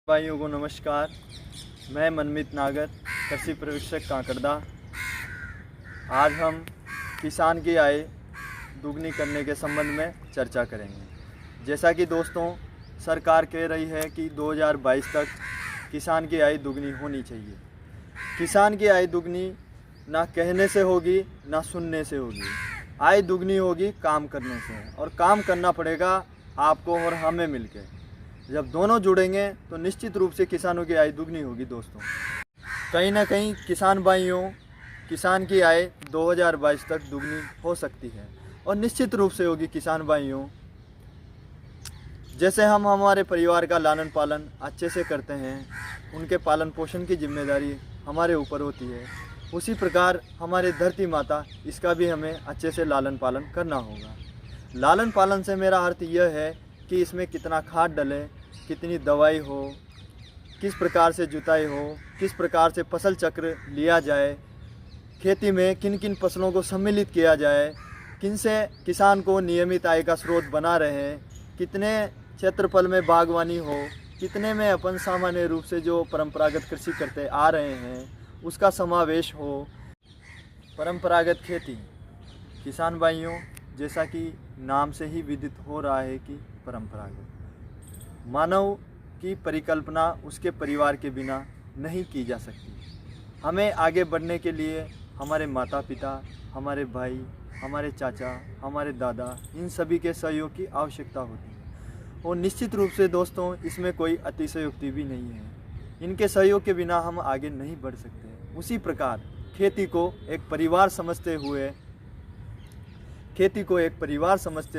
भाइयों को नमस्कार। मैं मनमित नागर, कृषि पर्यवेक्षक कांकरदा। आज हम किसान की आय दुगनी करने के संबंध में चर्चा करेंगे। जैसा कि दोस्तों, सरकार कह रही है कि 2022 तक किसान की आय दुगनी होनी चाहिए। किसान की आय दुगनी ना कहने से होगी ना सुनने से होगी। आय दुगनी होगी काम करने से, और काम करना पड़ेगा आपको और हमें मिलकर। जब दोनों जुड़ेंगे तो निश्चित रूप से किसानों की आय दुगनी होगी। दोस्तों, कहीं ना कहीं किसान की आय 2022 तक दुगनी हो सकती है, और निश्चित रूप से होगी किसान भाइयों। जैसे हम हमारे परिवार का लालन पालन अच्छे से करते हैं, उनके पालन पोषण की जिम्मेदारी हमारे ऊपर होती है, उसी प्रकार हमारे धरती माता, इसका भी हमें अच्छे से लालन पालन करना होगा। लालन पालन से मेरा अर्थ यह है कि इसमें कितना खाद डले, कितनी दवाई हो, किस प्रकार से जुताई हो, किस प्रकार से फसल चक्र लिया जाए, खेती में किन किन फसलों को सम्मिलित किया जाए, किन से किसान को नियमित आय का स्रोत बना रहे हैं, कितने क्षेत्रफल में बागवानी हो, कितने में अपन सामान्य रूप से जो परंपरागत कृषि करते आ रहे हैं उसका समावेश हो। परंपरागत खेती, किसान भाइयों, जैसा कि नाम से ही विदित हो रहा है कि परंपरागत, मानव की परिकल्पना उसके परिवार के बिना नहीं की जा सकती। हमें आगे बढ़ने के लिए हमारे माता पिता, हमारे भाई, हमारे चाचा, हमारे दादा, इन सभी के सहयोग की आवश्यकता होती है। और निश्चित रूप से दोस्तों, इसमें कोई अतिशयोक्ति भी नहीं है। इनके सहयोग के बिना हम आगे नहीं बढ़ सकते। उसी प्रकार खेती को एक परिवार समझते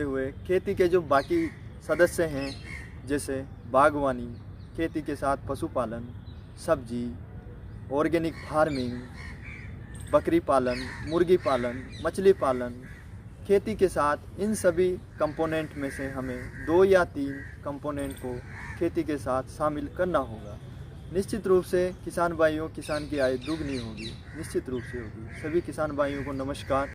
हुए खेती के जो बाकी सदस्य हैं, जैसे बागवानी, खेती के साथ पशुपालन, सब्जी, ऑर्गेनिक फार्मिंग, बकरी पालन, मुर्गी पालन, मछली पालन, खेती के साथ इन सभी कंपोनेंट में से हमें 2 या 3 कंपोनेंट को खेती के साथ शामिल करना होगा। निश्चित रूप से किसान भाइयों, किसान की आय दुगनी होगी, निश्चित रूप से होगी। सभी किसान भाइयों को नमस्कार।